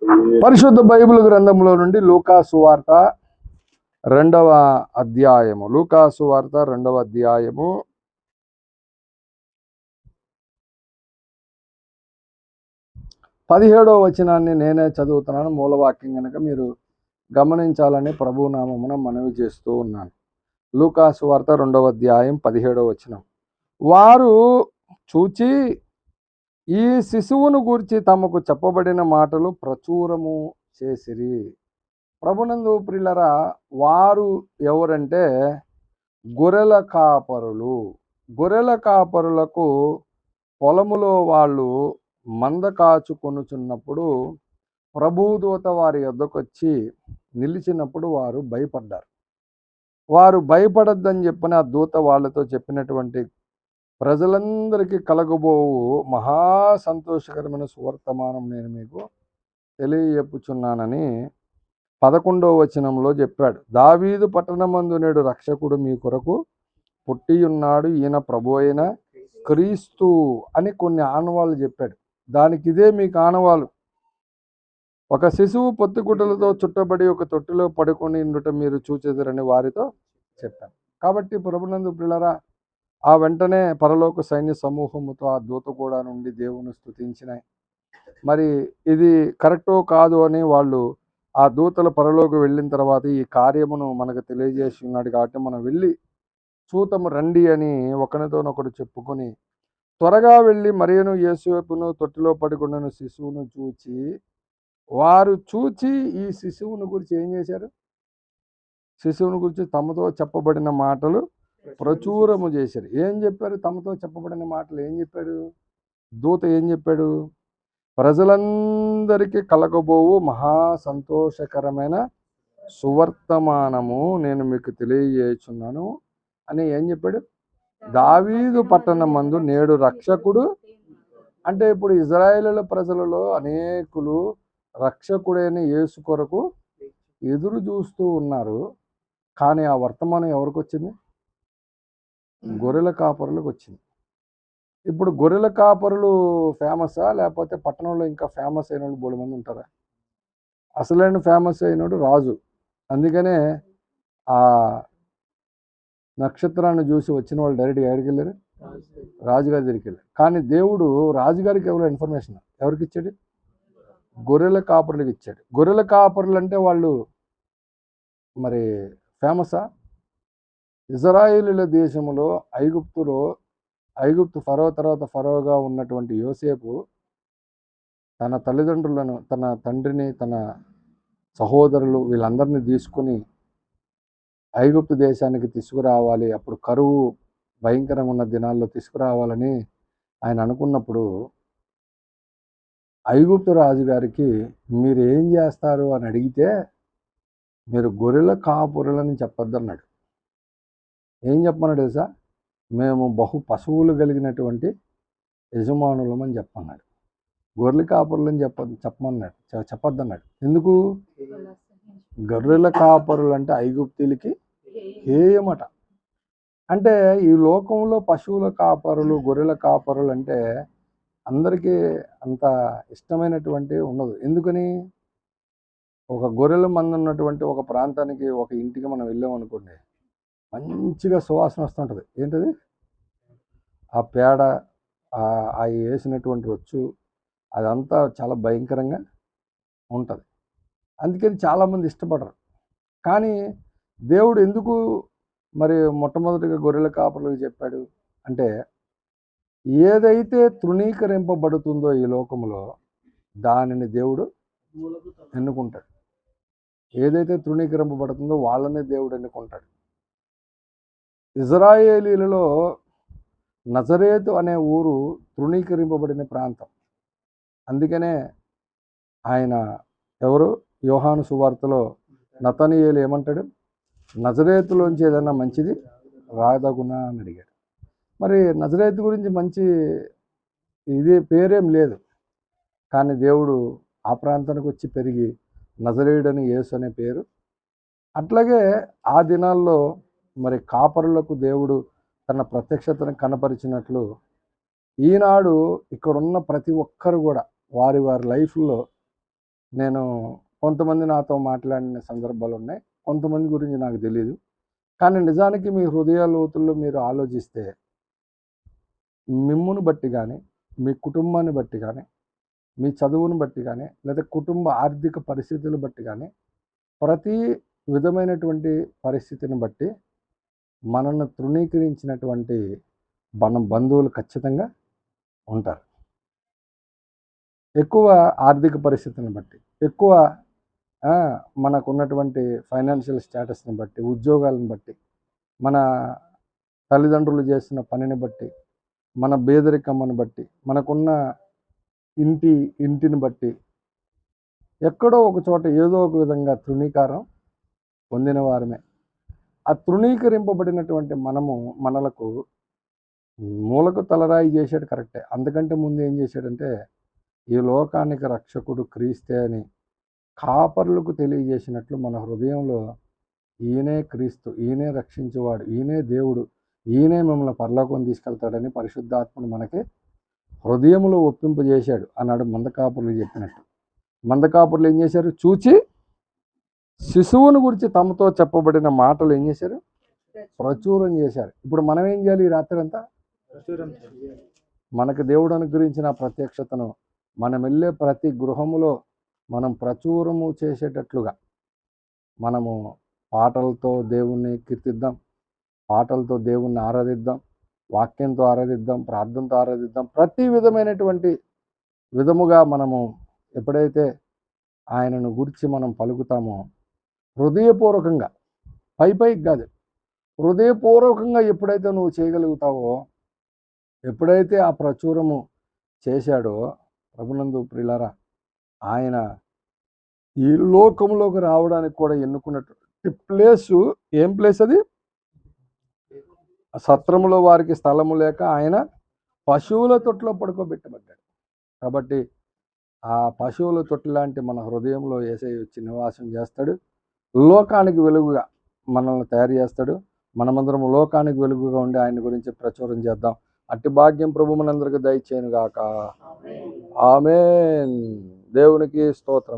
పరిశుద్ధ బైబిల్ గ్రంథంలో నుండి లూకా సువార్త 2వ అధ్యాయము. లూకా సువార్త 2వ అధ్యాయము 17వ వచనాన్ని నేనే చదువుతున్నాను. మూలవాక్యం కనుక మీరు గమనించాలని ప్రభువు నామమున మనవి చేస్తూ ఉన్నాను. లూకా సువార్త 2వ అధ్యాయం 17వ వచనం. వారు చూచి ఈ శిశువును గూర్చి తమకు చెప్పబడిన మాటలు ప్రచురము చేసిరి. ప్రభునందు ప్రియులరా, వారు ఎవరంటే గొర్రెల కాపరులు. గొర్రెల కాపరులకు పొలములో వాళ్ళు మంద కాచుకొనుచున్నప్పుడు ప్రభుదూత వారి యొద్దకొచ్చి నిలిచినప్పుడు వారు భయపడ్డారు. వారు భయపడద్దని చెప్పిన ఆ దూత వాళ్ళతో చెప్పినటువంటి ప్రజలందరికీ కలగబోవు మహా సంతోషకరమైన సువర్తమానం నేను మీకు తెలియజెప్పుచున్నానని 11వ వచనంలో చెప్పాడు. దావీదు పట్టణమందు నేడు రక్షకుడు మీ కొరకు పుట్టియున్నాడు, ఈయన ప్రభు అయిన క్రీస్తు అని కొన్ని ఆనవాళ్ళు చెప్పాడు. దానికి ఇదే మీకు ఆనవాలు. ఒక శిశువు పొత్తిగుడ్డలతో చుట్టబడి ఒక తొట్టిలో పడుకొని ఉండుట మీరు చూచెదరని వారితో చెప్పాను. కాబట్టి ప్రభునందు ప్రియులారా, ఆ వెంటనే పరలోక సైన్య సమూహముతో ఆ దూత కూడా నుండి దేవుని స్తుతించినాయి. మరి ఇది కరెక్టో కాదు అని వాళ్ళు ఆ దూతల పరలోకి వెళ్ళిన తర్వాత ఈ కార్యమును మనకు తెలియజేసి ఉన్నాడు. కాబట్టి మనం వెళ్ళి చూతము రండి అని ఒకరితోనొకడు చెప్పుకొని త్వరగా వెళ్ళి మరియను యేసేపును తొట్టిలో పడుకున్న శిశువును చూచి, వారు చూచి ఈ శిశువుని గురించి ఏం చేశారు? శిశువుని గురించి తమతో చెప్పబడిన మాటలు ప్రచురము చేశారు. ఏం చెప్పారు? తమతో చెప్పబడిన మాటలు ఏం చెప్పాడు? దూత ఏం చెప్పాడు? ప్రజలందరికీ కలగబోవు మహా సంతోషకరమైన సువర్తమానము నేను మీకు తెలియజేస్తున్నాను అని ఏం చెప్పాడు? దావీదు పట్టణమందు నేడు రక్షకుడు. అంటే ఇప్పుడు ఇజ్రాయేలు ప్రజలలో అనేకులు రక్షకుడైన యేసు కొరకు ఎదురు చూస్తూ ఉన్నారు. కానీ ఆ వర్తమానం ఎవరికి వచ్చింది? గొర్రెల కాపరులకు వచ్చింది. ఇప్పుడు గొర్రెల కాపరులు ఫేమసా, లేకపోతే పట్టణంలో ఇంకా ఫేమస్ అయిన వాళ్ళు బోలెడు మంది ఉంటారా? అసలైన ఫేమస్ అయినోడు రాజు. అందుకనే ఆ నక్షత్రాన్ని చూసి వచ్చిన వాళ్ళు డైరెక్ట్గా ఎక్కడికి వెళ్ళారు? రాజుగారి దగ్గరికి వెళ్ళారు. కానీ దేవుడు రాజుగారికి ఎవరో ఇన్ఫర్మేషన్ ఎవరికి ఇచ్చాడు? గొర్రెల కాపరులకు ఇచ్చాడు. గొర్రెల కాపరులు అంటే వాళ్ళు మరి ఫేమసా? ఇజ్రాయేలీల దేశంలో ఐగుప్తు ఫరో తర్వాత ఫరోగా ఉన్నటువంటి యోసేపు తన తల్లిదండ్రులను, తన తండ్రిని, తన సహోదరులు వీళ్ళందరినీ తీసుకుని ఐగుప్తు దేశానికి తీసుకురావాలి, అప్పుడు కరువు భయంకరంగా ఉన్న దినాల్లో తీసుకురావాలని ఆయన అనుకున్నప్పుడు ఐగుప్తు రాజుగారికి మీరు ఏం చేస్తారు అని అడిగితే మీరు గొర్రెల కాపురులని చెప్పొద్దన్నాడు. ఏం చెప్పమన్నాడు తెలుసా? మేము పశువులు కలిగినటువంటి యజమానులమని చెప్పన్నాడు. గొర్రెల కాపరులని చెప్పమన్నాడు, చెప్పొద్దన్నాడు. ఎందుకు? గొర్రెల కాపరులు అంటే ఐగుప్తీలకి హేయమట. అంటే ఈ లోకంలో పశువుల కాపరులు, గొర్రెల కాపరులు అంటే అందరికీ అంత ఇష్టమైనటువంటి ఉండదు. ఎందుకని? ఒక గొర్రెల మంద ఉన్నటువంటి ఒక ప్రాంతానికి, ఒక ఇంటికి మనం వెళ్ళామనుకోండి, మంచిగా సువాసన వస్తుంటుంది. ఏంటది? ఆ పేడ, ఆ వేసినటువంటి రొచ్చు, అదంతా చాలా భయంకరంగా ఉంటుంది. అందుకని చాలామంది ఇష్టపడరు. కానీ దేవుడు ఎందుకు మరి మొట్టమొదటిగా గొర్రెల కాపరులకు చెప్పాడు అంటే, ఏదైతే తృణీకరింపబడుతుందో ఈ లోకంలో దానిని దేవుడు ఎన్నుకుంటాడు. ఏదైతే తృణీకరింపబడుతుందో వాళ్ళనే దేవుడు ఎన్నుకుంటాడు. ఇజ్రాయేలీలలో నజరేతు అనే ఊరు తృణీకరింపబడిన ప్రాంతం. అందుకనే ఆయన ఎవరు? యోహాను సువార్తలో నతనీయేలు ఏమంటాడు? నజరేతులోంచి ఏదన్నా మంచిది రాదగునా అని అడిగాడు. మరి నజరేతు గురించి మంచి పేరేం లేదు. కానీ దేవుడు ఆ ప్రాంతానికి వచ్చి పెరిగి నజరేయుడని యేసు అనే పేరు. అట్లాగే ఆ దినాల్లో మరి కాపరులకు దేవుడు తన ప్రత్యక్షతను కనపరిచినట్లు ఈనాడు ఇక్కడున్న ప్రతి ఒక్కరు కూడా వారి లైఫ్లో నేను కొంతమంది నాతో మాట్లాడిన సందర్భాలు ఉన్నాయి. కొంతమంది గురించి నాకు తెలీదు. కానీ నిజానికి మీ హృదయ లోతుల్లో మీరు ఆలోచిస్తే మిమ్మును బట్టి కానీ, మీ కుటుంబాన్ని బట్టి కానీ, మీ చదువును బట్టి కానీ, లేదా కుటుంబ ఆర్థిక పరిస్థితులు బట్టి కానీ, ప్రతి విధమైనటువంటి పరిస్థితిని బట్టి మనల్ని తృణీకరించినటువంటి మన బంధువులు ఖచ్చితంగా ఉంటారు. ఎక్కువ ఆర్థిక పరిస్థితిని బట్టి, ఎక్కువ మనకున్నటువంటి ఫైనాన్షియల్ స్టేటస్ని బట్టి, ఉద్యోగాలను బట్టి, మన తల్లిదండ్రులు చేసిన పనిని బట్టి, మన పేదరికమ్మను బట్టి, మనకున్న ఇంటిని బట్టి ఎక్కడో ఒక చోట ఏదో ఒక విధంగా తృణీకారం పొందిన వారమే. ఆ తృణీకరింపబడినటువంటి మనలకు మూలకు తలరాయి చేశాడు కరెక్టే. అందుకంటే ముందు ఏం చేశాడంటే, ఈ లోకానికి రక్షకుడు క్రీస్తే అని కాపర్లకు తెలియజేసినట్లు మన హృదయంలో ఈయనే క్రీస్తు, ఈయనే రక్షించేవాడు, ఈయనే దేవుడు, ఈయనే మిమ్మల్ని పరలోకం తీసుకెళ్తాడని పరిశుద్ధాత్మను మనకి హృదయంలో ఒప్పింపజేశాడు అన్నాడు మందకాపురులు చెప్పినట్టు. మందకాపురులు ఏం చేశారు? చూచి శిశువును గురించి తమతో చెప్పబడిన మాటలు ఏం చేశారు? ప్రచురం చేశారు. ఇప్పుడు మనం ఏం చేయాలి? ఈ రాత్రి అంతా మనకు దేవుడు అనుగ్రహించిన ప్రత్యక్షతను మనం వెళ్ళే ప్రతి గృహములో మనం ప్రచురము చేసేటట్లుగా మనము పాటలతో దేవుణ్ణి కీర్తిద్దాం, పాటలతో దేవుణ్ణి ఆరాధిద్దాం, వాక్యంతో ఆరాధిద్దాం, ప్రార్థనతో ఆరాధిద్దాం. ప్రతి విధమైనటువంటి విధముగా మనము ఎప్పుడైతే ఆయనను గురించి మనం పలుకుతామో, హృదయపూర్వకంగా, పైకి కాదు, హృదయపూర్వకంగా ఎప్పుడైతే నువ్వు చేయగలుగుతావో, ఎప్పుడైతే ఆ ప్రచురము చేశాడో ప్రభునందు ప్రియులారా, ఆయన ఈ లోకంలోకి రావడానికి కూడా ఎన్నుకున్నటువంటి ప్లేసు ఏం ప్లేస్ అది? సత్రములో వారికి స్థలము లేక ఆయన పశువుల తొట్టులో పడుకోబెట్టబడ్డాడు. కాబట్టి ఆ పశువుల తొట్టి లాంటి మన హృదయంలో యేసయ్య వచ్చి నివాసం చేస్తాడు. లోకానికి వెలుగుగా మనల్ని తయారు చేస్తాడు. మనమందరం లోకానికి వెలుగుగా ఉండి ఆయన గురించి ప్రచురం చేద్దాం. అట్టి భాగ్యం ప్రభు మనందరికీ దయచేయును గాక. ఆమేన్. దేవునికి స్తోత్రం.